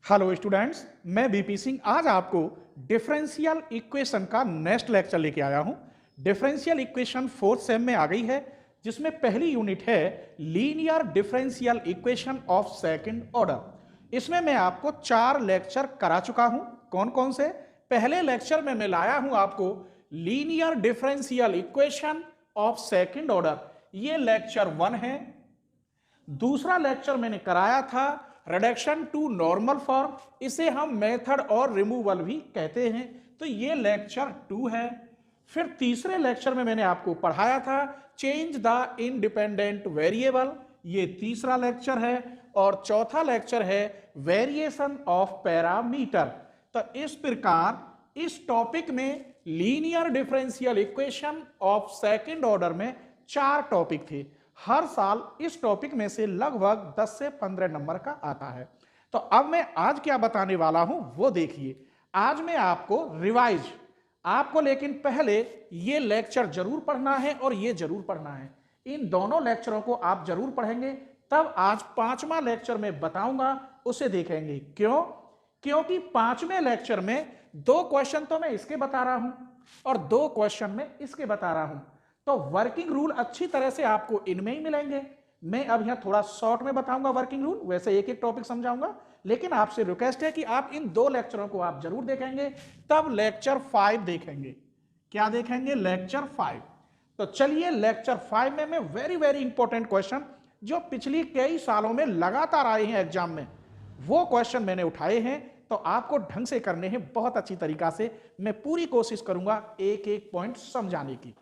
Hello students, मैं BP Singh आज आपको डिफरेंशियल इक्वेशन का नेक्स्ट लेक्चर लेके आया हूं। डिफरेंशियल इक्वेशन फोर्थ सेम में आ गई है, जिसमें पहली यूनिट है linear differential equation of second order. इसमें मैं आपको 4 लेक्चर करा चुका हूं। कौन कौन से? पहले लेक्चर में मैं लाया हूं आपको linear differential equation of second order, ये लेक्चर 1 है। दूसरा लेक्चर मैंने कराया था रिडक्शन टू नॉर्मल फॉर्म, इसे हम मेथड और रिमूवल भी कहते हैं, तो ये लेक्चर 2 है। फिर तीसरे लेक्चर में मैंने आपको पढ़ाया था चेंज द इंडिपेंडेंट वेरिएबल, ये तीसरा लेक्चर है। और चौथा लेक्चर है वेरिएशन ऑफ पैरामीटर। तो इस प्रकार इस टॉपिक में linear differential equation of second order में 4 टॉपिक थे। हर साल इस टॉपिक में से लगभग 10 से 15 नंबर का आता है। तो अब मैं आज क्या बताने वाला हूं वो देखिए। आज मैं आपको रिवाइज आपको लेकिन पहले ये लेक्चर जरूर पढ़ना है और ये जरूर पढ़ना है। इन दोनों लेक्चरों को आप जरूर पढ़ेंगे, तब आज 5वां लेक्चर में बताऊंगा उसे देखेंगे। क्यों? क्योंकि 5वें लेक्चर में 2 क्वेश्चन तो मैं इसके बता रहा हूं और 2 क्वेश्चन में इसके बता रहा हूं, तो वर्किंग रूल अच्छी तरह से आपको इनमें ही मिलेंगे। मैं अब यहां थोड़ा शॉर्ट में बताऊंगा वर्किंग रूल, वैसे एक एक टॉपिक समझाऊंगा, लेकिन आपसे रिक्वेस्ट है कि आप इन 2 लेक्चरों को आप जरूर देखेंगे, तब लेक्चर 5 देखेंगे। क्या देखेंगे? लेक्चर 5। तो चलिए लेक्चर 5 में मैं वेरी वेरी इंपॉर्टेंट क्वेश्चन जो पिछली कई सालों में लगातार आए हैं एग्जाम में, वो क्वेश्चन मैंने उठाए हैं। तो आपको ढंग से करने हैं, बहुत अच्छी तरीका से मैं पूरी कोशिश करूंगा एक एक पॉइंट समझाने की।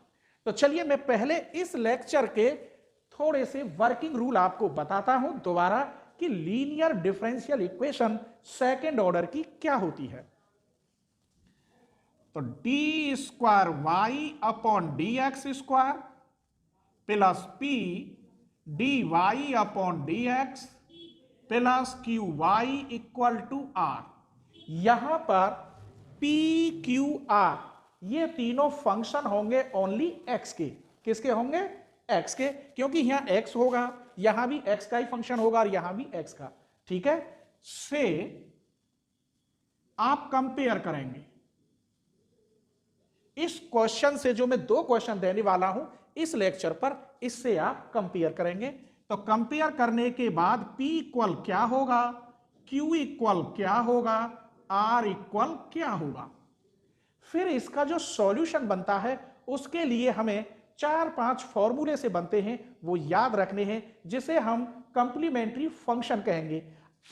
तो चलिए मैं पहले इस लेक्चर के थोड़े से वर्किंग रूल आपको बताता हूं दोबारा कि linear differential equation second order की क्या होती है। तो d square y upon d x square plus p d y upon d x plus q y equal to r. यहां पर पी क्यू आर ये तीनों फंक्शन होंगे ओनली एक्स के। किसके होंगे? एक्स के, क्योंकि यहां एक्स होगा, यहां भी एक्स का ही फंक्शन होगा और यहां भी एक्स का। ठीक है, से आप कंपेयर करेंगे इस क्वेश्चन से, जो मैं 2 क्वेश्चन देने वाला हूं इस लेक्चर पर, इससे आप कंपेयर करेंगे। तो कंपेयर करने के बाद P इक्वल क्या होगा, Q इक्वल क्या होगा, R इक्वल क्या होगा। फिर इसका जो सॉल्यूशन बनता है उसके लिए हमें 4-5 फॉर्मूले से बनते हैं, वो याद रखने हैं, जिसे हम कंप्लीमेंट्री फंक्शन कहेंगे।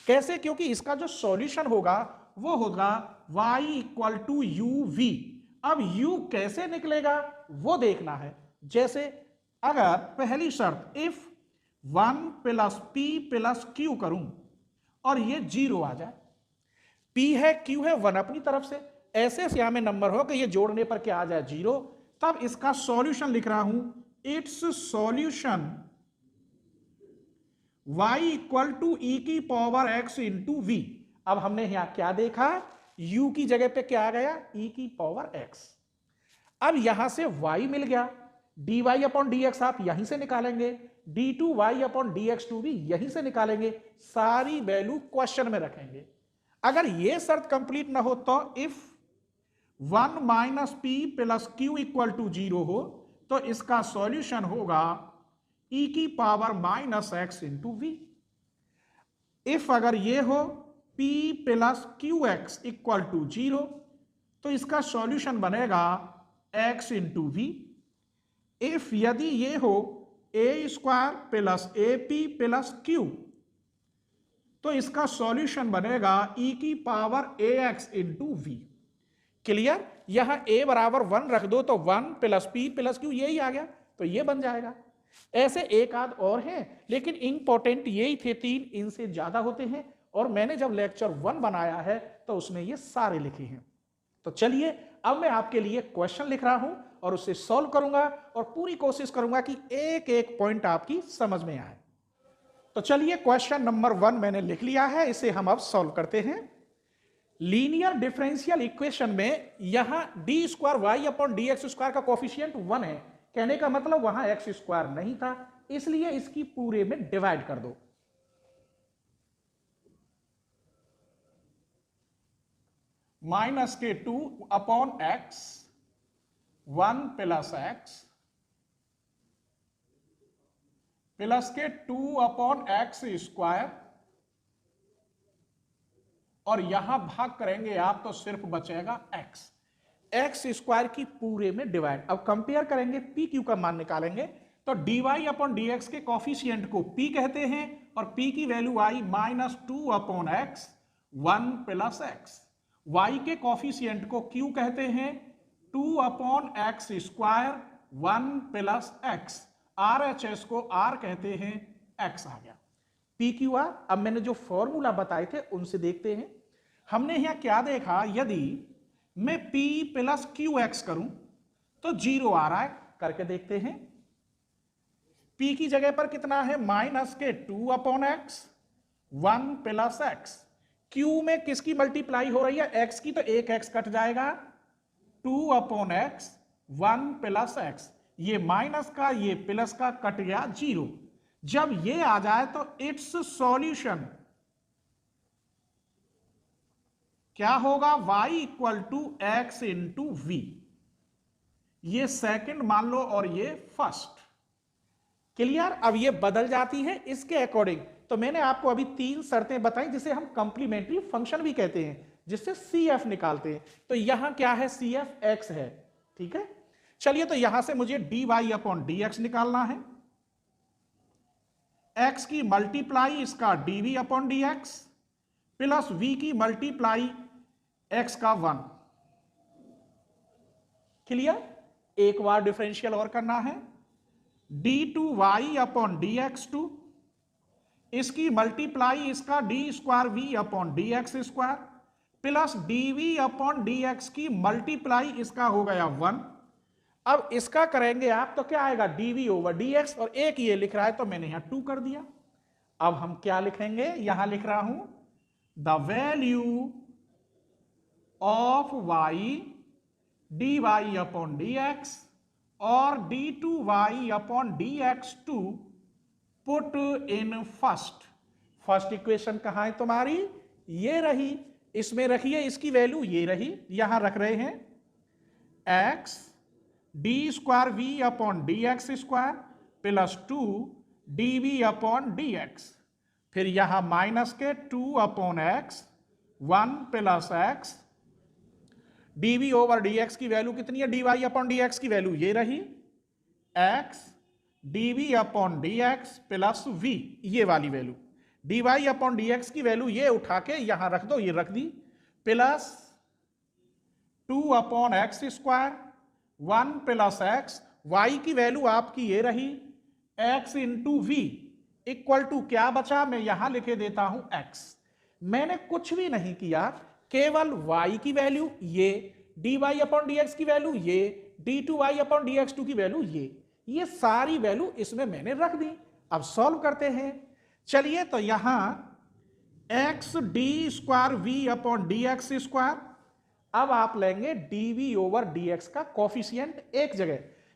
कैसे? क्योंकि इसका जो सॉल्यूशन होगा वो होगा y equal to u v. अब u कैसे निकलेगा वो देखना है। जैसे अगर पहली शर्त if 1 plus p plus q करूं और ये 0 आ जाए, p है q है 1 अपनी तरफ से, ऐसे यहां में नंबर हो कि ये जोड़ने पर क्या आ जाए 0, तब इसका सॉल्यूशन लिख रहा हूं it's solution y equal to e की पावर x इंटू वी। अब हमने यहां क्या देखा, u की जगह पे क्या आ गया, e की पावर x। अब यहां से y मिल गया, dy अपॉन dx आप यहीं से निकालेंगे, d2y अपॉन dx2 भी यहीं से निकालेंगे, सारी वैल्यू क्वेश्चन में रखेंगे। अगर यह शर्त कंप्लीट ना हो तो if 1 minus p plus q equal to 0 हो, तो इसका सॉल्यूशन होगा e की power minus x into v. If अगर ये हो p plus q x equal to 0, तो इसका सॉल्यूशन बनेगा x इंटू वी। इफ यदि ये हो a square plus a p plus q, तो इसका सॉल्यूशन बनेगा e की power a x into v. Clear? यहां a बराबर 1 रख दो तो 1 प्लस पी प्लस क्यू यही आ गया, तो ये बन जाएगा। ऐसे एक आध और हैं, लेकिन इंपॉर्टेंट यही थे 3, इनसे ज्यादा होते हैं, और मैंने जब लेक्चर 1 बनाया है तो उसमें ये सारे लिखे हैं। तो चलिए अब मैं आपके लिए क्वेश्चन लिख रहा हूं और उसे सॉल्व करूंगा और पूरी कोशिश करूंगा कि एक एक पॉइंट आपकी समझ में आए। तो चलिए क्वेश्चन नंबर 1 मैंने लिख लिया है, इसे हम अब सॉल्व करते हैं। लीनियर डिफरेंशियल इक्वेशन में यहां d square y upon d x square का कोफिशिएंट 1 है, कहने का मतलब वहां एक्स स्क्वायर नहीं था, इसलिए इसकी पूरे में डिवाइड कर दो। माइनस के 2 upon x 1 plus x plus के 2 अपॉन एक्स स्क्वायर, और यहां भाग करेंगे आप तो सिर्फ बचेगा एक्स, एक्स स्क्वायर की पूरे में डिवाइड। अब कंपेयर करेंगे, पी क्यू का मान निकालेंगे तो dy अपॉन डी एक्स के कॉफिशिएंट को p कहते हैं और p की वैल्यू आई minus 2 upon x 1 plus x, y के कॉफिशिएंट को q कहते हैं 2 upon x square 1 plus x, RHS को r कहते हैं, x आ गया PQR। अब मैंने जो फॉर्मूला बताए थे उनसे देखते हैं। हमने यहां क्या देखा, यदि मैं P प्लस क्यू एक्स करूं तो 0 आ रहा है, करके देखते हैं। P की जगह पर कितना है, माइनस के 2 upon x 1 plus x, Q में किसकी मल्टीप्लाई हो रही है, x की, तो एक x कट जाएगा, 2 अपॉन एक्स 1 प्लस एक्स, ये माइनस का ये प्लस का कट गया 0। जब ये आ जाए तो इट्स सॉल्यूशन क्या होगा, y equal to x into v, ये सेकंड मान लो और ये फर्स्ट। क्लियर। अब ये बदल जाती है इसके अकॉर्डिंग। तो मैंने आपको अभी 3 शर्तें बताई जिसे हम कंप्लीमेंट्री फंक्शन भी कहते हैं, जिससे CF निकालते हैं। तो यहां क्या है, CF x है, ठीक है। चलिए, तो यहां से मुझे dy अपॉन dx निकालना है, x की मल्टीप्लाई इसका dv upon dx plus v की मल्टीप्लाई x का 1। क्लियर। एक बार डिफरेंशियल और करना है, d2y अपॉन dx2, इसकी मल्टीप्लाई इसका d square v upon dx square plus dv upon dx की मल्टीप्लाई इसका हो गया 1। अब इसका करेंगे आप तो क्या आएगा, dv ओवर dx, और एक ये लिख रहा है तो मैंने यहां 2 कर दिया। अब हम क्या लिखेंगे, यहां लिख रहा हूं the value of y dy upon dx और d2y upon dx2 put in first equation कहां है तुम्हारी, ये रही, इसमें रखिए, इसकी वैल्यू ये रही, यहां रख रहे हैं x d square v upon d x square plus 2 dv upon dx, फिर यहां माइनस के 2 upon x 1 plus x, dv over dx की वैल्यू कितनी है, dy अपॉन dx की वैल्यू ये रही, x dv upon dx plus v, ये वाली वैल्यू, dy अपॉन dx की वैल्यू ये उठा के यहां रख दो, ये रख दी, plus 2 upon x square 1 plus x, y की वैल्यू आपकी ये रही, x into v equal to क्या बचा, मैं यहां लिखे देता हूं x। मैंने कुछ भी नहीं किया, केवल y की वैल्यू ये, dy अपॉन dx की वैल्यू ये, d2y अपॉन dx2 की वैल्यू ये सारी वैल्यू इसमें मैंने रख दी। अब सॉल्व करते हैं। चलिए, तो यहां x d square v upon dx square, अब आप लेंगे dv ओवर dx का कॉफिशिएंट एक जगह,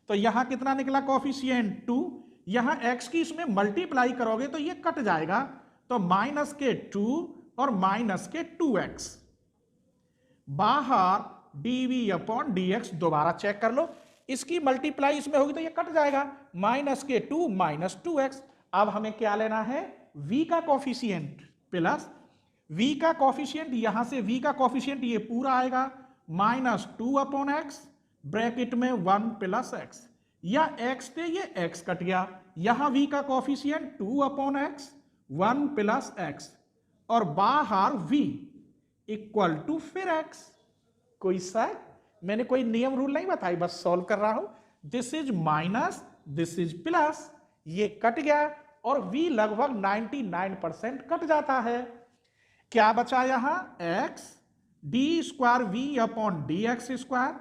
तो यहां कितना निकला कॉफिशिएंट 2, यहां x की इसमें मल्टीप्लाई करोगे तो ये कट जाएगा, तो माइनस के 2 और माइनस के 2x, बाहर dv अपॉन dx, दोबारा चेक कर लो, इसकी मल्टीप्लाई इसमें होगी तो ये कट जाएगा, माइनस के 2 माइनस 2x। अब हमें क्या लेना है, v का कॉफिशिएंट प्लस v का कॉफिशिएंट, यहां से v का कॉफिशिएंट ये पूरा आएगा, माइनस 2 अपॉन एक्स ब्रैकेट में 1 प्लस एक्स, या x पे ये x कट गया, यहां v का coefficient 2 upon x 1 plus x, और बाहर v इक्वल टू फिर x। कोई शक, मैंने कोई नियम रूल नहीं बताई, बस सॉल्व कर रहा हूं। This is minus, this is plus, ये कट गया और v लगभग 99% कट जाता है। क्या बचा यहां, x d square v upon d x square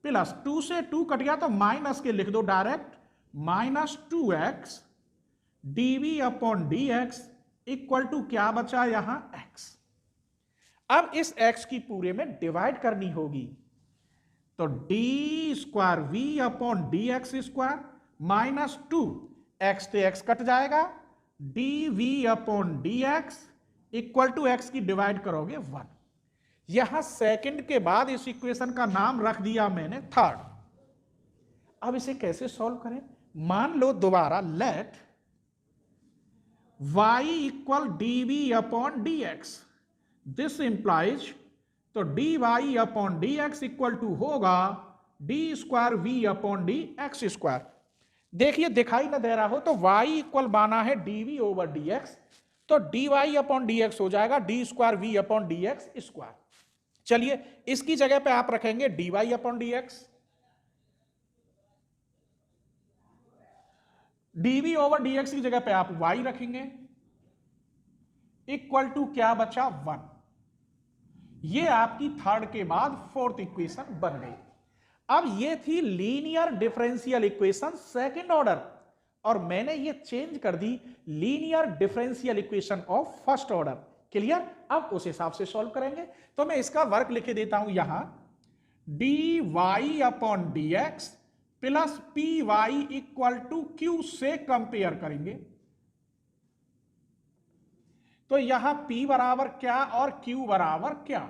plus 2 से 2 कट गया तो माइनस के लिख दो direct, minus 2x dv upon dx equal to क्या बचा यहां, x। अब इस x की पूरे में डिवाइड करनी होगी, तो d square v upon d x square minus 2, x से x कट जाएगा, dv upon dx equal to x की डिवाइड करोगे 1। यहां सेकंड के बाद इस इक्वेशन का नाम रख दिया मैंने थर्ड। अब इसे कैसे सॉल्व करें? मान लो दोबारा let y equal dv upon dx, this implies, तो dy upon dx equal to होगा d square v upon d x square. देखिए दिखाई ना दे रहा हो तो y इक्वल माना है dv ओवर dx, तो dy अपॉन dx हो जाएगा d square v upon dx square. चलिए इसकी जगह पे आप रखेंगे dy upon dx, dv over dx की जगह पे आप y रखेंगे, इक्वल टू क्या बचा 1। ये आपकी थर्ड के बाद फोर्थ इक्वेशन बन गई। अब ये थी linear differential equation second order, और मैंने ये चेंज कर दी linear differential equation of first order. Clear? अब उस हिसाब से सॉल्व करेंगे। तो मैं इसका वर्क लिख देता हूं यहां, dy upon dx plus p y equal to q से कंपेयर करेंगे। तो यहां p बराबर क्या और q बराबर क्या,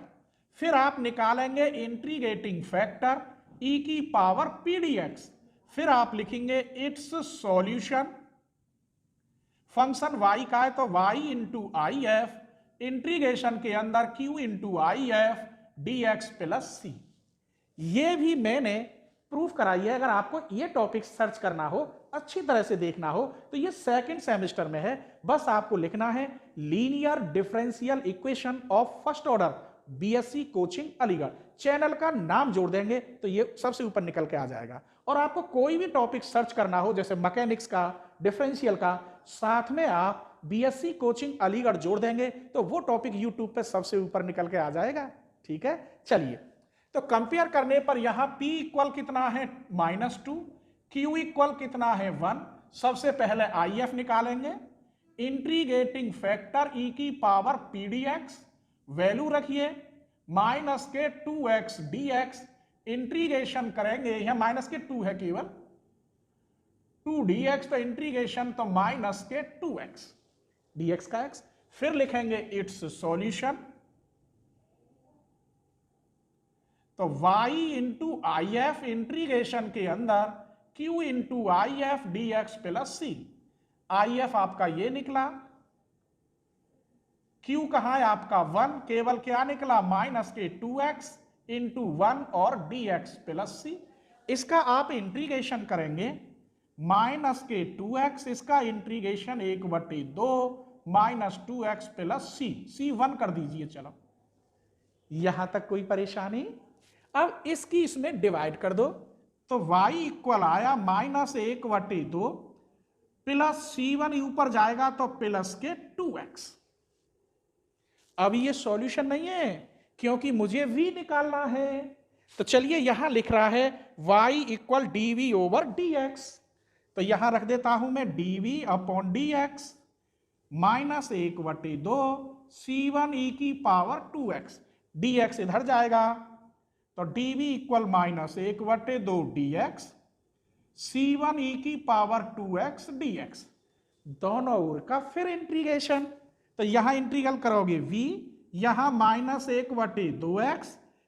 फिर आप निकालेंगे इंटीग्रेटिंग फैक्टर e की पावर p dx, फिर आप लिखेंगे इट्स सॉल्यूशन। फंक्शन y का है तो y into I F, integration के अंदर q into I F d x plus c. ये भी मैंने प्रूफ कराई है। अगर आपको ये टॉपिक सर्च करना हो, अच्छी तरह से देखना हो, तो ये सेकंड सेमेस्टर में है। बस आपको लिखना है linear differential equation of first order, BSc coaching Aligarh. Channel का नाम जोड़ देंगे तो ये सबसे ऊपर निकल के आ जाएगा। और आपको कोई भी टॉपिक सर्च करना हो, जैसे मैकेनिक्स का, डिफरेंशियल का, साथ में आप बीएससी कोचिंग अलीगढ़ जोड़ देंगे तो वो टॉपिक यूट्यूब पे सबसे ऊपर निकल के आ जाएगा। ठीक है, चलिए तो कंपेयर करने पर यहां p इक्वल कितना है -2, q इक्वल कितना है 1। सबसे पहले आई एफ निकालेंगे, इंटीग्रेटिंग फैक्टर e की पावर p dx, वैल्यू रखिए माइनस के 2x dx, इंटीग्रेशन करेंगे, यह माइनस के 2 है केवल, 2 dx, तो इंटीग्रेशन तो माइनस के 2x dx का x, फिर लिखेंगे इट्स सॉल्यूशन, तो y into I F, integration के अंदर q into I F d x plus c. I F आपका ये निकला, q कहां है आपका 1, केवल क्या निकला माइनस के 2x इंटू 1 और dx प्लस सी। इसका आप इंटीग्रेशन करेंगे माइनस के 2x, इसका इंटीग्रेशन 1/2 माइनस 2x प्लस सी 1 कर दीजिए। चलो यहां तक कोई परेशानी? अब इसकी इसमें डिवाइड कर दो, तो y इक्वल आया -1/2 प्लस c1 ऊपर जाएगा तो प्लस के 2x। अब ये सॉल्यूशन नहीं है क्योंकि मुझे v निकालना है, तो चलिए यहां लिख रहा है y equal dv over dx, तो यहां रख देता हूं मैं dv upon dx -1/2 c1 e की पावर 2x, dx इधर जाएगा तो dv equal -1/2 dx c1 e की पावर 2x dx, दोनों ओर का फिर इंटीग्रेशन। तो यहां इंटीग्रल करोगे v, यहां -1/2x,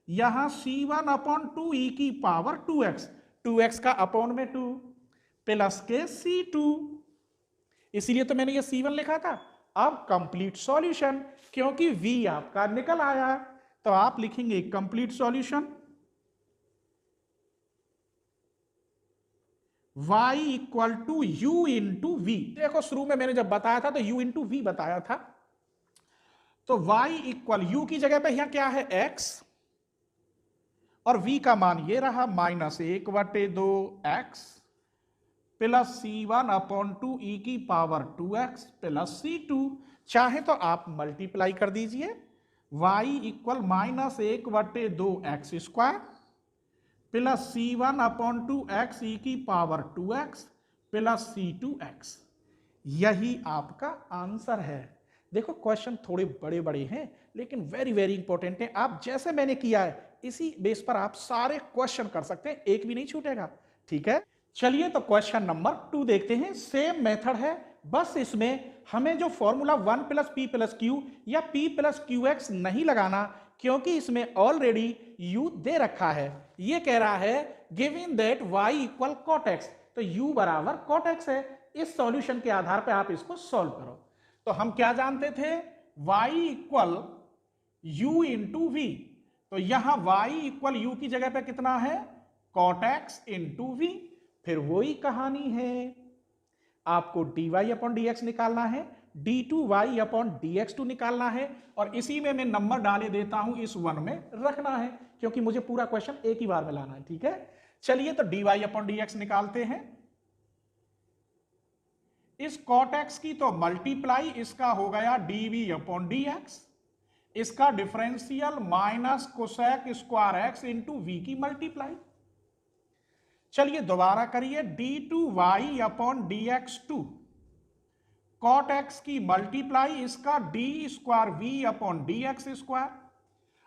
यहां c1 अपॉन 2 e की पावर 2x, 2x का अपॉन में 2 प्लस के c2, इसीलिए तो मैंने ये c1 लिखा था। अब कंप्लीट सॉल्यूशन, क्योंकि v आपका निकल आया तो आप लिखेंगे complete solution, y equal to u into v. देखो शुरू में मैंने जब बताया था तो u इंटू वी बताया था, तो y इक्वल u की जगह पे यहां क्या है x, और v का मान ये रहा -1/2x plus c1 upon 2 e की पावर 2x प्लस c2। चाहे तो आप मल्टीप्लाई कर दीजिए, y equal -1/2x square plus c1 upon 2x e की पावर 2x प्लस c2x। यही आपका आंसर है। देखो क्वेश्चन थोड़े बड़े बड़े हैं लेकिन वेरी वेरी इंपॉर्टेंट है। आप जैसे मैंने किया है इसी बेस पर आप सारे क्वेश्चन कर सकते हैं, एक भी नहीं छूटेगा। ठीक है, चलिए तो क्वेश्चन नंबर 2 देखते हैं। सेम मेथड है, बस इसमें हमें जो फॉर्मूला 1 + p + q या p + qx नहीं लगाना, क्योंकि इसमें ऑलरेडी u दे रखा है। ये कह रहा है given that y equal cot x, तो u बराबर cot x है। इस सॉल्यूशन के आधार पर आप इसको सॉल्व करो। तो हम क्या जानते थे, y equal u into v, तो यहां y इक्वल u की जगह पे कितना है, cot x इंटू वी। फिर वही कहानी है, आपको dy अपॉन dx निकालना है, d2y अपॉन dx2 निकालना है, और इसी में मैं नंबर डाले देता हूं, इस 1 में रखना है, क्योंकि मुझे पूरा क्वेश्चन एक ही बार में लाना है। ठीक है, चलिए तो dy अपॉन dx निकालते हैं। इस cot x की तो मल्टीप्लाई इसका हो गया dv अपॉन dx, इसका differential minus cosec square x into v की मल्टीप्लाई। चलिए दोबारा करिए, d2y upon dx2, cot x की मल्टीप्लाई इसका d square v upon dx square.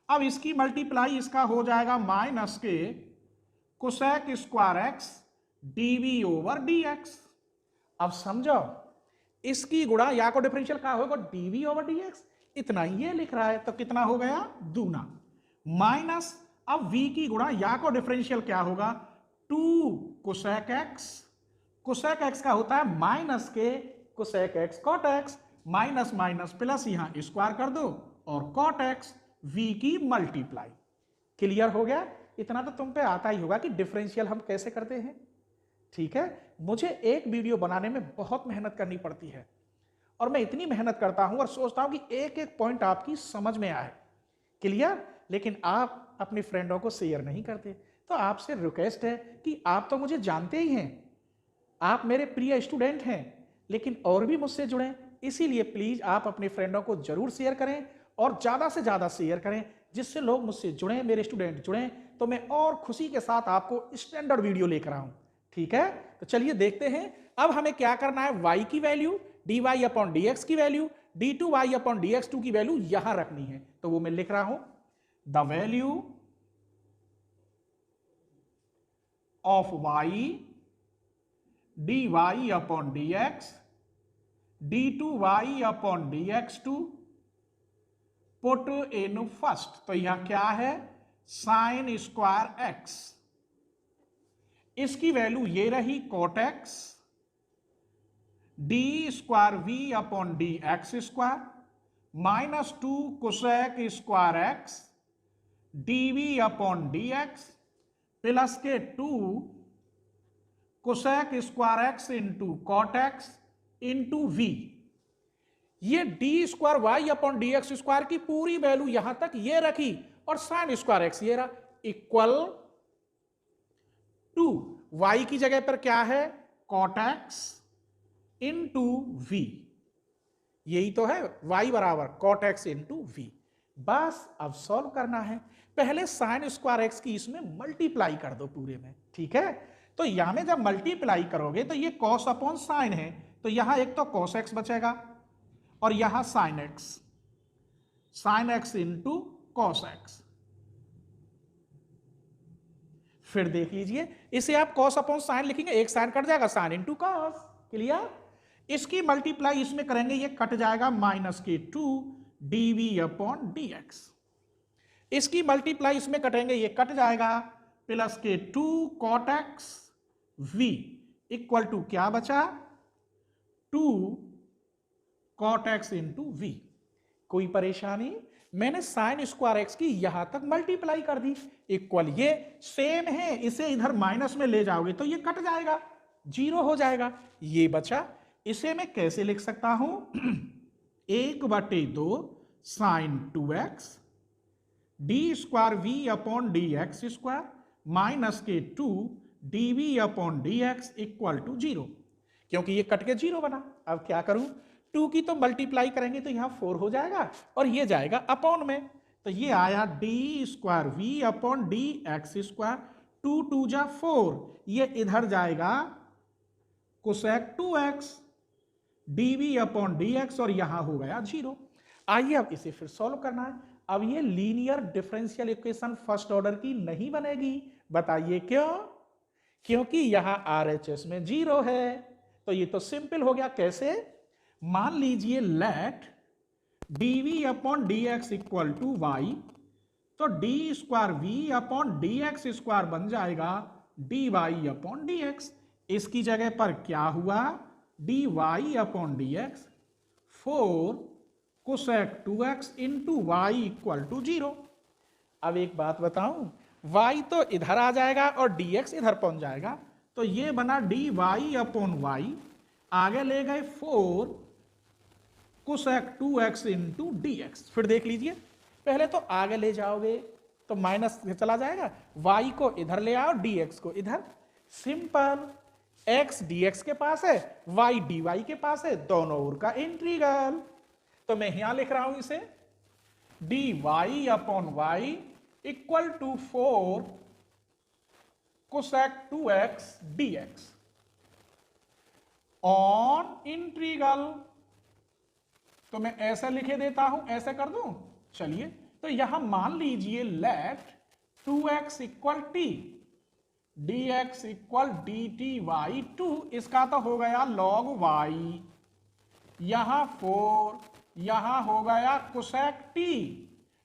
अब इसकी मल्टीप्लाई इसका हो जाएगा माइनस के cosec square x dv over dx। अब समझो, इसकी गुणा या को डिफरेंशियल क्या होगा, dv ओवर dx, इतना ये लिख रहा है, तो कितना हो गया, दूना, माइनस अब v की गुणा या को डिफरेंशियल क्या होगा, 2 कोसेक x, कोसेक x का होता है माइनस के cosec x cot x, minus minus plus, यहां स्क्वायर कर दो, और cot x v की मल्टीप्लाई। क्लियर हो गया? इतना तो तुम पे आता ही होगा कि डिफरेंशियल हम कैसे करते हैं। ठीक है, मुझे एक वीडियो बनाने में बहुत मेहनत करनी पड़ती है, और मैं इतनी मेहनत करता हूं और सोचता हूं कि एक एक पॉइंट आपकी समझ में आए। क्लियर? लेकिन आप अपने फ्रेंडों को शेयर नहीं करते। तो आपसे रिक्वेस्ट है कि आप तो मुझे जानते ही हैं, आप मेरे प्रिय स्टूडेंट हैं, लेकिन और भी मुझसे जुड़ें। इसीलिए प्लीज आप अपने फ्रेंडों को जरूर शेयर करें, और ज्यादा से ज्यादा शेयर करें, जिससे लोग मुझसे जुड़ें, मेरे स्टूडेंट जुड़ें, तो मैं और खुशी के साथ आपको स्टैंडर्ड वीडियो लेकर आऊं। ठीक है, तो चलिए देखते हैं अब हमें क्या करना है। y की वैल्यू, dy अपॉन dx की वैल्यू, d2y अपॉन dx2 की वैल्यू यहां रखनी है, तो वो मैं लिख रहा हूं, the value of y dy upon dx, d2y upon dx2 put in first, तो यहां क्या है, साइन स्क्वायर x, इसकी वैल्यू ये रही cot x, d square v upon dx square, minus 2 cosec square x dv upon dx, plus के 2 cosec square x into cot x into v। ये d square y upon dx square की पूरी value यहां तक ये रखी, और sine square x ये रहा, इक्वल टू y की जगह पर क्या है, cot x इंटू v। यही तो है, y बराबर cot x इंटू v। बस अब सॉल्व करना है। पहले साइन स्क्वायर x की इसमें मल्टीप्लाई कर दो पूरे में। ठीक है, तो यहां में जब मल्टीप्लाई करोगे तो ये cos अपॉन साइन है, तो यहां एक तो cos x बचेगा, और यहां sine x into cos x। फिर देख लीजिए, इसे आप cos अपॉन साइन लिखेंगे, एक साइन कट जाएगा, साइन इंटू कॉस। क्लियर? इसकी मल्टीप्लाई इसमें करेंगे, ये कट जाएगा, माइनस के 2 dv अपॉन dx। इसकी मल्टीप्लाई इसमें कटेंगे, ये कट जाएगा, प्लस के 2 cot x v equal to क्या बचा, 2 cot x इंटू v। कोई परेशानी? मैंने साइन स्क्वायर एक्स की यहां तक मल्टीप्लाई कर दी, इक्वल, ये सेम है, इसे इधर माइनस में ले जाओगे तो ये कट जाएगा, 0 हो जाएगा, ये बचा। इसे मैं कैसे लिख सकता हूं, 1/2 sine 2x d square v upon d x square minus के 2 dv upon dx equal to 0, क्योंकि ये कट के 0 बना। अब क्या करूं, 2 की तो मल्टीप्लाई करेंगे तो यहां 4 हो जाएगा, और ये जाएगा अपॉन में, तो ये आया D square v upon d x square, 2 2 जा 4, ये इधर जाएगा cosec 2x dv upon dx, और यहां हो गया 0। आइए अब इसे फिर सॉल्व करना है। अब ये linear differential equation first order की नहीं बनेगी, बताइए क्यों? क्योंकि यहां RHS में 0 है, तो ये तो सिंपल हो गया। कैसे? मान लीजिए let dv upon dx equal to y तो d square v upon d x square बन जाएगा d y upon d x. इसकी जगह पर क्या हुआ, d y upon d x 4 cosec 2x into y equal to 0। अब एक बात बताऊं, y तो इधर आ जाएगा और dx इधर पहुंच जाएगा, तो ये बना डी वाई अपॉन वाई, आगे ले गए 4 cosec 2x into D x. फिर देख लीजिए, पहले तो आगे ले जाओगे तो माइनस चला जाएगा, y को इधर ले आओ, dx को इधर, सिंपल, x dx के पास है, y dy के पास है, दोनों ओर का इंटीग्रल। तो मैं यहां लिख रहा हूं इसे d y upon y equal to 4 cosec 2x dx on integral. तो मैं ऐसे लिखे देता हूं, ऐसे कर दूं, चलिए। तो यहां मान लीजिए let 2x equal t, dx equal d t y 2, इसका तो हो गया log y, यहां 4, यहां हो गया कोसेक टी,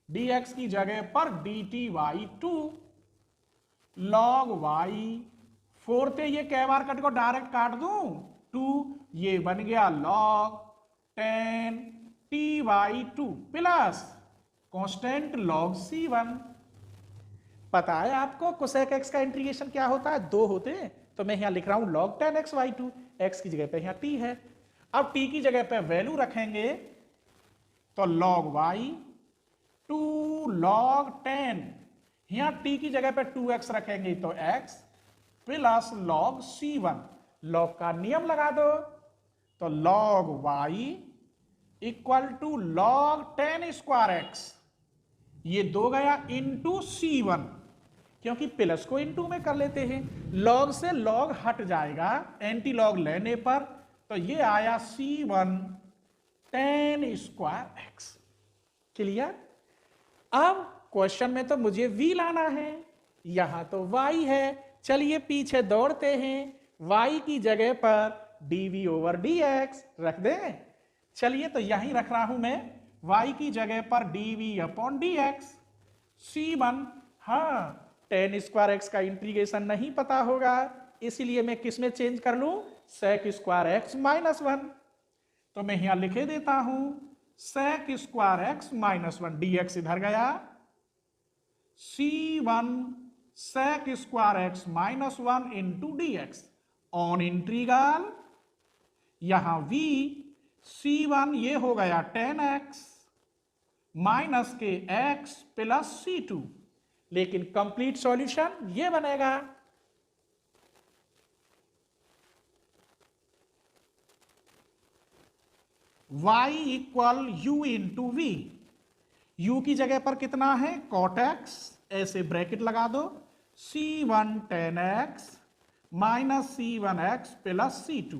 dx की जगह पर d t y 2 log y, 4 से ये कै बार कट को डायरेक्ट काट दूं 2, ये बन गया log 10 t y 2 plus constant log c1। पता है आपको कोसेक x का इंटीग्रेशन क्या होता है, 2 होते हैं, तो मैं यहां लिख रहा हूं log 10x y2, x की जगह पे यहां t है। अब t की जगह पे वैल्यू रखेंगे तो log y 2 log 10, यहां t की जगह पे 2x रखेंगे तो x plus log c1, log का नियम लगा दो, तो log y equal to log 10 square x, ये 2 गया इंटू c1, क्योंकि प्लस को इंटू में कर लेते हैं, log से log हट जाएगा एंटी लॉग लेने पर, तो ये आया c1 10 स्क्वायर x। क्लियर। अब क्वेश्चन में तो मुझे v लाना है, यहां तो y है, चलिए पीछे दौड़ते हैं, y की जगह पर dv ओवर dx रख दें। चलिए तो यहीं रख रहा हूं मैं, y की जगह पर dv अपॉन dx, c1, हाँ 10 स्क्वायर x का इंटीग्रेशन नहीं पता होगा, इसीलिए मैं किस में चेंज कर लूं, sec स्क्वायर x माइनस 1। तो मैं यहां लिखे देता हूं sec square x minus 1, dx इधर गया, c1 sec square x minus 1 into dx on integral, यहां v c1 ये हो गया 10x माइनस के x प्लस c2, लेकिन कंप्लीट सॉल्यूशन ये बनेगा, y equal u into v, u की जगह पर कितना है cot x, ऐसे ब्रैकेट लगा दो, c1 10x minus c1x plus c2,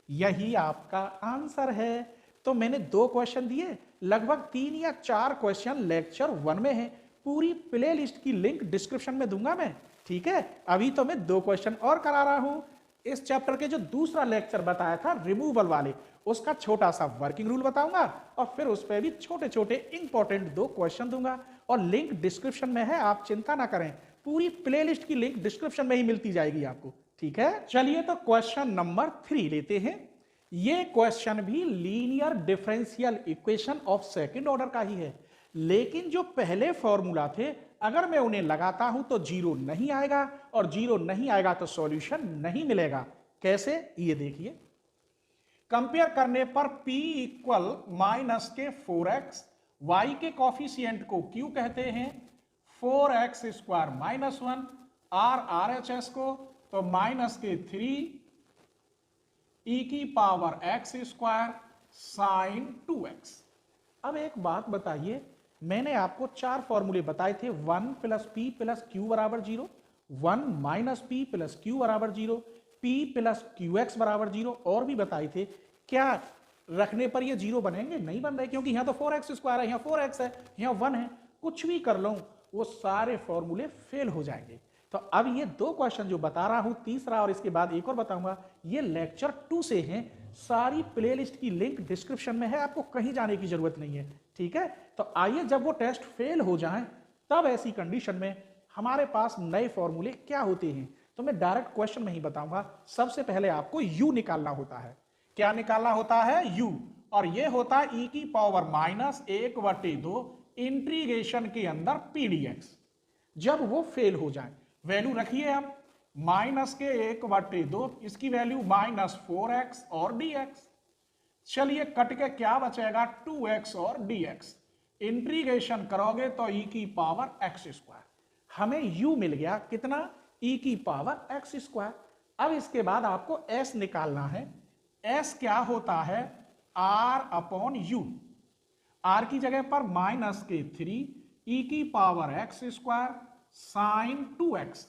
यही आपका आंसर है। तो मैंने 2 क्वेश्चन दिए, लगभग 3 या 4 क्वेश्चन लेक्चर 1 में है, पूरी प्ले लिस्ट की लिंक डिस्क्रिप्शन में दूंगा मैं, ठीक है। अभी तो मैं 2 क्वेश्चन और करा रहा हूं, इस चैप्टर के जो दूसरा लेक्चर बताया था रिमूवल वाले, उसका छोटा सा वर्किंग रूल बताऊंगा और फिर उस पर भी छोटे छोटे इंपॉर्टेंट 2 क्वेश्चन दूंगा, और लिंक डिस्क्रिप्शन में है, आप चिंता ना करें, पूरी प्लेलिस्ट की लिंक डिस्क्रिप्शन में ही मिलती जाएगी आपको, ठीक है। चलिए तो क्वेश्चन नंबर 3 लेते हैं। ये क्वेश्चन भी linear differential equation of second order का ही है, लेकिन जो पहले फॉर्मूला थे अगर मैं उन्हें लगाता हूं तो 0 नहीं आएगा, और 0 नहीं आएगा तो सॉल्यूशन नहीं मिलेगा। कैसे, ये देखिए। कंपेयर करने पर p इक्वल माइनस के 4x, y के कॉफिशिएंट को q कहते हैं, 4x स्क्वायर माइनस 1, RHS को तो माइनस के 3 e की power x square sine 2x। अब एक बात बताइए, मैंने आपको 4 फॉर्मूले बताए थे, 1 प्लस पी प्लस क्यू बराबर 0, 1 माइनस पी प्लस क्यू बराबर 0, p प्लस क्यू एक्स बराबर 0, और भी बताए थे। क्या रखने पर ये 0 बनेंगे? नहीं बन रहे, क्योंकि यहाँ तो 4x स्क्वायर है, यहाँ 4x है, यहाँ 1 है, कुछ भी कर लो वो सारे फॉर्मूले फेल हो जाएंगे। तो अब ये 2 क्वेश्चन जो बता रहा हूं, तीसरा और इसके बाद एक और बताऊंगा, ये लेक्चर 2 से हैं, सारी प्लेलिस्ट की लिंक डिस्क्रिप्शन में है, आपको कहीं जाने की जरूरत नहीं है, ठीक है। तो आइए जब वो टेस्ट फेल हो जाएं तब ऐसी कंडीशन में हमारे पास नए फॉर्मूले क्या होते हैं, तो मैं डायरेक्ट क्वेश्चन में ही बताऊंगा। सबसे पहले आपको u निकालना होता है। क्या निकालना होता है? u। और ये होता है e की पावर -1/2 इंटीग्रेशन के अंदर pdx। जब वो फेल हो जाए, वैल्यू रखिए अब -1/2, इसकी वैल्यू -4x और dx। चलिए कट के क्या बचेगा? 2x और dx। इंटीग्रेशन करोगे तो e की पावर x²। हमें u मिल गया कितना? e की पावर x²। अब इसके बाद आपको s निकालना है। s क्या होता है? r/u। r की जगह पर -3 e की power x² sine 2x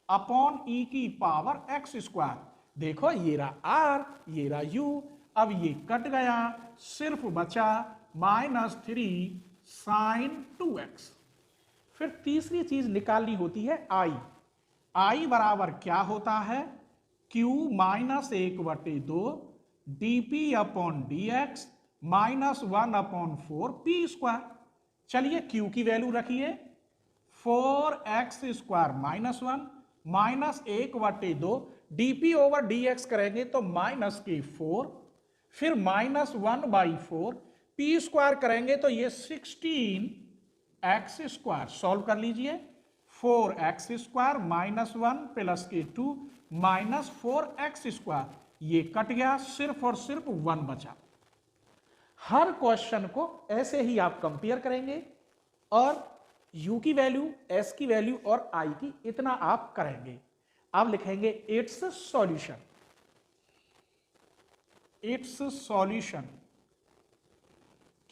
upon e की पावर x²। देखो ये रहा r, ये रहा u। अब ये कट गया, सिर्फ बचा -3 साइन 2x। फिर तीसरी चीज निकालनी होती है i। i बराबर क्या होता है? q -1/2 dp upon dx -1/4 p²। चलिए q की वैल्यू रखिए 4x² -1 -1/2 dp ओवर dx करेंगे तो -4, फिर -1/4 p² करेंगे तो ये 16x²। सॉल्व कर लीजिए। 4x² -1 प्लस के 2 -4x²। ये कट गया, सिर्फ और सिर्फ 1 बचा। हर क्वेश्चन को ऐसे ही आप कंपेयर करेंगे और u की वैल्यू, s की वैल्यू और i की, इतना आप करेंगे। अब लिखेंगे इट्स सॉल्यूशन। इट्स सॉल्यूशन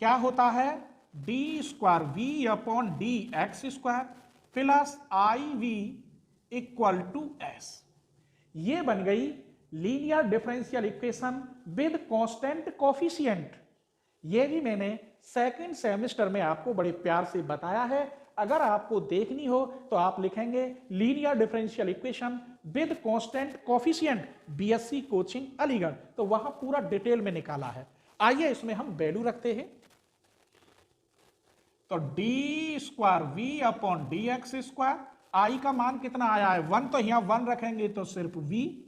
क्या होता है? d² v upon dx² plus iv equal to s। ये बन गई linear differential equation with constant coefficient. ये भी मैंने सेकंड सेमेस्टर में आपको बड़े प्यार से बताया है। अगर आपको देखनी हो तो आप लिखेंगे linear differential equation with constant coefficient, BSc coaching Aligarh, तो वहां पूरा डिटेल में निकाला है। आइए इसमें हम वैल्यू रखते हैं। तो d² v upon dx², i का मान कितना आया है? 1, तो यहां 1 रखेंगे तो सिर्फ v।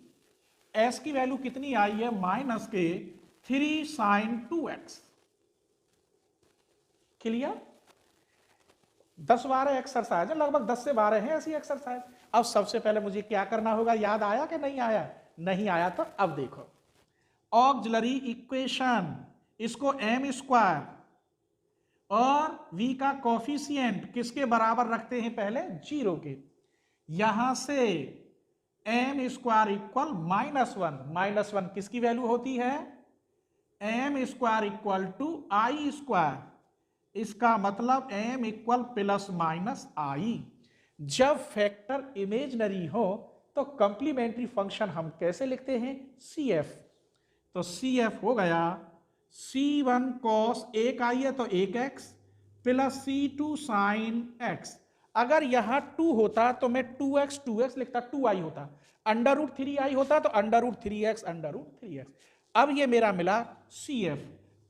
s की वैल्यू कितनी आई है? -3 साइन 2x। क्लियर? 10-12 एक्सरसाइज है, लगभग 10 से 12 है ऐसी एक्सरसाइज। अब सबसे पहले मुझे क्या करना होगा? याद आया कि नहीं आया? नहीं आया तो अब देखो, ऑक्सिलरी इक्वेशन, इसको m² और v का कोफिशिएंट किसके बराबर रखते हैं? पहले 0 के। यहां से m² इक्वल -1 किसकी वैल्यू होती है? m² equal to i²। इसका मतलब m equal plus minus i। जब फैक्टर इमेजनरी हो तो कंप्लीमेंट्री फंक्शन हम कैसे लिखते हैं? CF। तो CF हो गया C1 cos 1 आई है तो 1x plus C2 sign x। अगर यहां 2 होता तो मैं 2x लिखता, 2i होता। √3i होता तो √3x। अब ये मेरा मिला CF।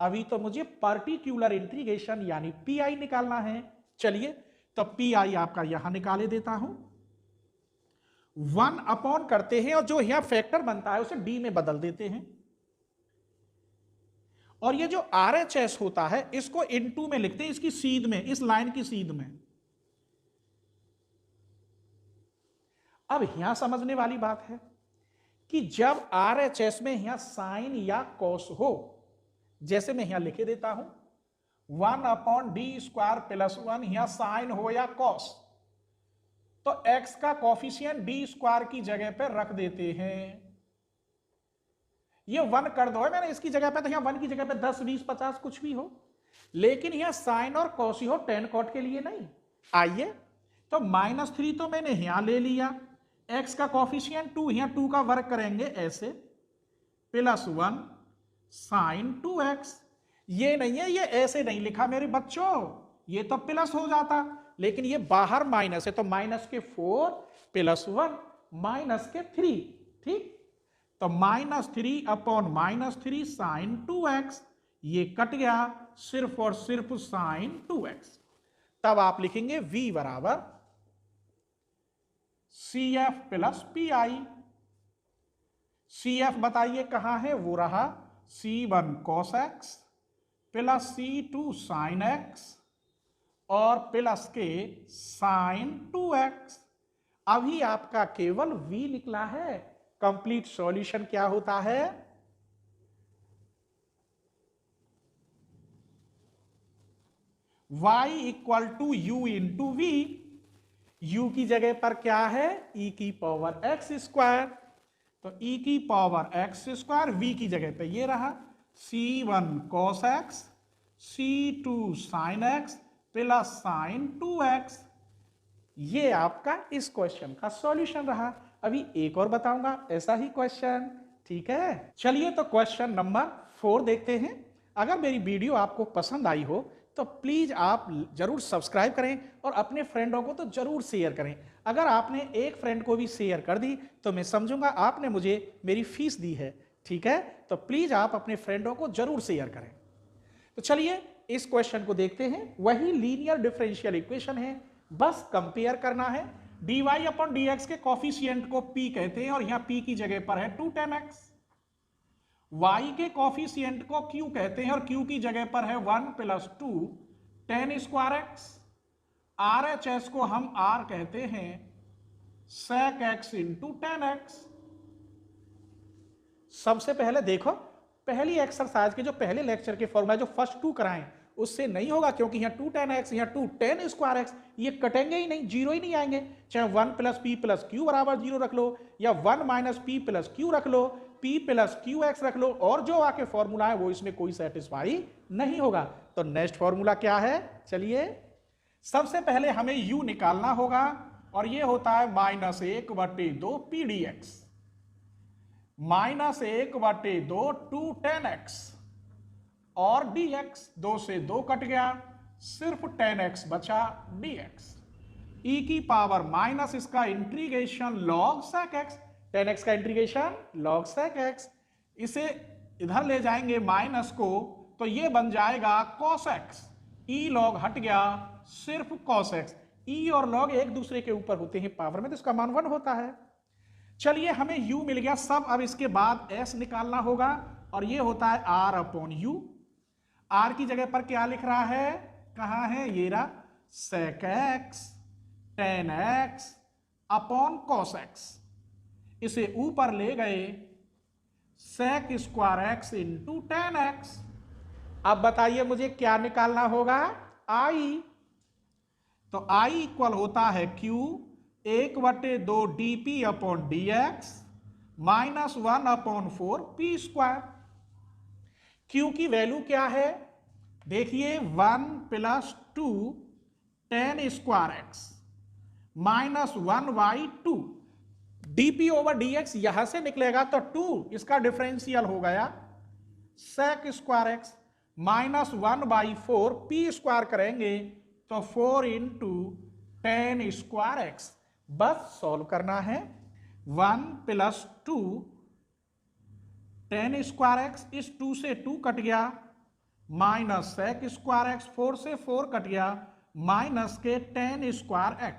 अभी तो मुझे पार्टिकुलर इंटीग्रेशन यानी PI निकालना है। चलिए तो PI आपका यहां निकाले देता हूं। 1 अपॉन करते हैं और जो यहां फैक्टर बनता है उसे D में बदल देते हैं। और ये जो RHS होता है इसको इनटू में लिखते हैं, इसकी सीध में, इस लाइन की सीध में। अब यहां समझने वाली बात है कि जब RHS में यहां साइन या कॉस हो, जैसे मैं यहां लिखे देता हूं 1 अपॉन d² प्लस 1, यहां साइन हो या कॉस, तो x का कोफिशिएंट d² की जगह पर रख देते हैं। ये 1 कर दो, मैंने इसकी जगह पे, तो यहां 1 की जगह पे 10, 20, 50 कुछ भी हो, लेकिन यहां साइन और कॉस ही हो, tan cot के लिए नहीं। आइए तो -3 तो मैंने यहां ले लिया, x का कोफिशिएंट 2, यहां 2 का वर्क करेंगे ऐसे, प्लस 1 साइन 2x। ये नहीं है, ये ऐसे नहीं लिखा मेरे बच्चों, ये तो प्लस हो जाता, लेकिन ये बाहर माइनस है तो -4 प्लस 1 -3। ठीक, तो -3 अपॉन -3 साइन 2x, ये कट गया, सिर्फ और सिर्फ साइन 2x। तब आप लिखेंगे v बराबर CF प्लस PI। CF बताइए कहां है, वो रहा C1 cos x plus C2 sin x और प्लस के sin 2x। अभी आपका केवल v निकला है। कंप्लीट सॉल्यूशन क्या होता है, y equal to u into v. u की जगह पर क्या है, e की पावर x स्क्वायर, तो e की पावर x स्क्वायर v की जगह पे ये रहा C1 cos x C2 sin x plus sin 2x। ये आपका इस क्वेश्चन का सॉल्यूशन रहा। अभी एक और बताऊंगा ऐसा ही क्वेश्चन, ठीक है। चलिए तो क्वेश्चन नंबर 4 देखते हैं। अगर मेरी वीडियो आपको पसंद आई हो तो प्लीज आप जरूर सब्सक्राइब करें और अपने फ्रेंडों को तो जरूर शेयर करें। अगर आपने एक फ्रेंड को भी शेयर कर दी तो मैं समझूंगा आपने मुझे मेरी फीस दी है, ठीक है। तो प्लीज आप अपने फ्रेंडों को जरूर शेयर करें। तो चलिए इस क्वेश्चन को देखते हैं। वही लीनियर डिफरेंशियल इक्वेशन है, बस कंपेयर करना है। dy अपॉन dx के कॉफिशिएंट को p कहते हैं और यहां p की जगह पर है 2 tan x। y के कॉफिशिएंट को q कहते हैं और q की जगह पर है 1 plus 2 tan square x। RHS को हम r कहते हैं sec x into tan x। सबसे पहले देखो, पहली एक्सरसाइज के जो पहले लेक्चर के फॉर्मूला जो फर्स्ट 2 कराएं उससे नहीं होगा, क्योंकि यहाँ 2 tan x यहाँ 2 tan स्क्वायर x, ये कटेंगे ही नहीं, जीरो ही नहीं आएंगे। चाहे 1 प्लस पी प्लस क्यू बराबर 0 रख लो या 1 माइनस पी प्लस क्यू रख लो, p प्लस क्यू एक्स रख लो, और जो आके फॉर्मूला है वो इसमें कोई सेटिस्फाई नहीं होगा। तो नेक्स्ट फॉर्मूला क्या है, चलिए सबसे पहले हमें u निकालना होगा और ये होता है -1/2 P D x, -1/2 2 tan x और dx, 2 से 2 कट गया, सिर्फ tan x बचा dx। e की पावर माइनस इसका integration log sec x, tan x का इंटीग्रेशन log sec x, इसे इधर ले जाएंगे माइनस को तो ये बन जाएगा cos x, e log हट गया, सिर्फ cos x। e और log एक दूसरे के ऊपर होते हैं पावर में तो इसका मान 1 होता है। चलिए हमें u मिल गया सब। अब इसके बाद s निकालना होगा और ये होता है r अपॉन u। r की जगह पर क्या लिख रहा है, कहां है, ये रहा sec x tan x upon cos x। इसे ऊपर ले गए sec square x into tan x। अब बताइए मुझे क्या निकालना होगा, i। तो i इक्वल होता है q 1/2 dp upon dx -1/4 p square. q की वैल्यू क्या है, देखिए 1 plus 2 tan square x -1/2, dp over dx यहां से निकलेगा तो 2 इसका डिफरेंशियल हो गया sec square x -1/4 p square करेंगे तो 4 इंटू tan स्क्वायर x। बस सॉल्व करना है। 1 प्लस 2 tan स्क्वायर x, इस 2 से 2 कट गया, माइनस sec स्क्वायर x, 4 से 4 कट गया, माइनस के tan स्क्वायर x।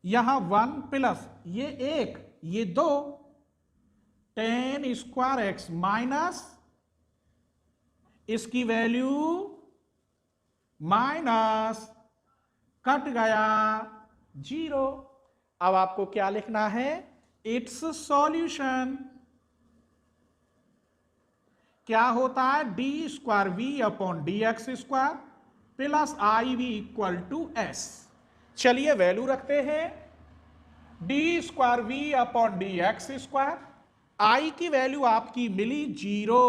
यहां 1 प्लस ये 1 ये 2 tan स्क्वायर x माइनस इसकी वैल्यू माइनस कट गया 0। अब आपको क्या लिखना है, इट्स सॉल्यूशन। क्या होता है, d square v upon d x square plus I v equal to S. चलिए वैल्यू रखते हैं, d square v upon d x square, I की वैल्यू आपकी मिली 0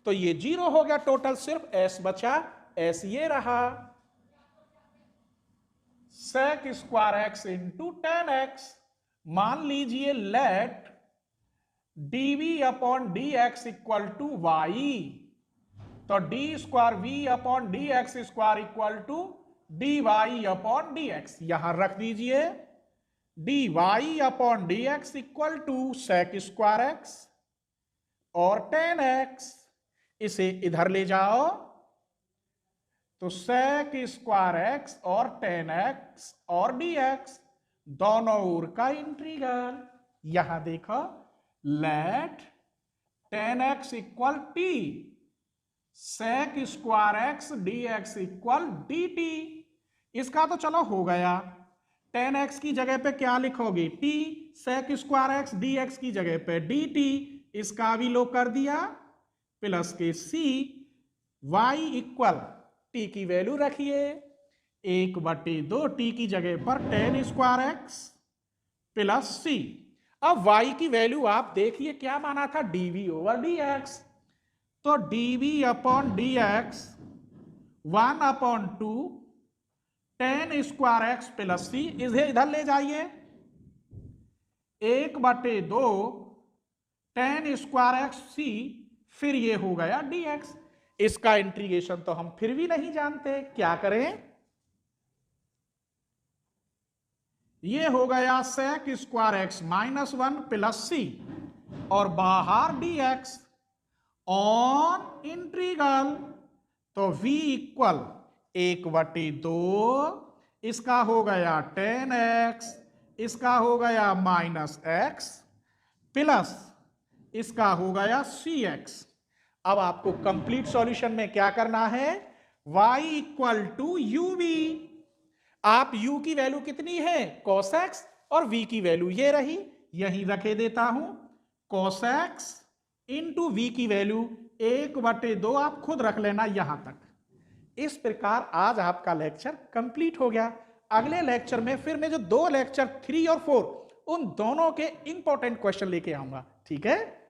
तो ये 0 हो गया, टोटल सिर्फ एस बचा, एस ये रहा sec square x into tan x। मान लीजिए let dv upon dx equal to y, तो d square v upon dx square equal to dy upon dx। यहां रख दीजिए dy upon dx equal to sec square x और tan x, इसे इधर ले जाओ तो sec स्क्वायर एक्स और tan x और dx दोनों ओर का इंटीग्रल। यहां देखो, let tan x equal t, sec square x dx equal dt। इसका तो चलो हो गया। tan x की जगह पे क्या लिखोगे? t, sec square x dx की जगह पे dt, इसका भी लो कर दिया, प्लस के c, y इक्वल t की वैल्यू रखिए 1/2 t की जगह पर tan square x plus c। अब y की वैल्यू आप देखिए क्या माना था, dv ओवर dx, तो dv upon dx 1/2 tan square x plus c, इसे इधर ले जाइए 1/2 tan स्क्वायर एक्स c, फिर ये हो गया dx। इसका इंटीग्रेशन तो हम फिर भी नहीं जानते, क्या करें? ये हो गया sec square x -1 plus c और बाहर dx ऑन इंटीग्रल, तो v इक्वल 1/2, इसका हो गया tan x, इसका हो गया -x प्लस इसका हो गया cx। अब आपको कंप्लीट सॉल्यूशन में क्या करना है? y equal to uv। आप u की वैल्यू कितनी है? cos x, और v की वैल्यू ये रही, यहीं रखे देता हूं, cos x इंटू v की वैल्यू 1/2, आप खुद रख लेना यहां तक। इस प्रकार आज आपका लेक्चर कंप्लीट हो गया। अगले लेक्चर में फिर मैं जो 2 लेक्चर 3 और 4 उन दोनों के इंपॉर्टेंट क्वेश्चन लेके आऊंगा, ठीक है?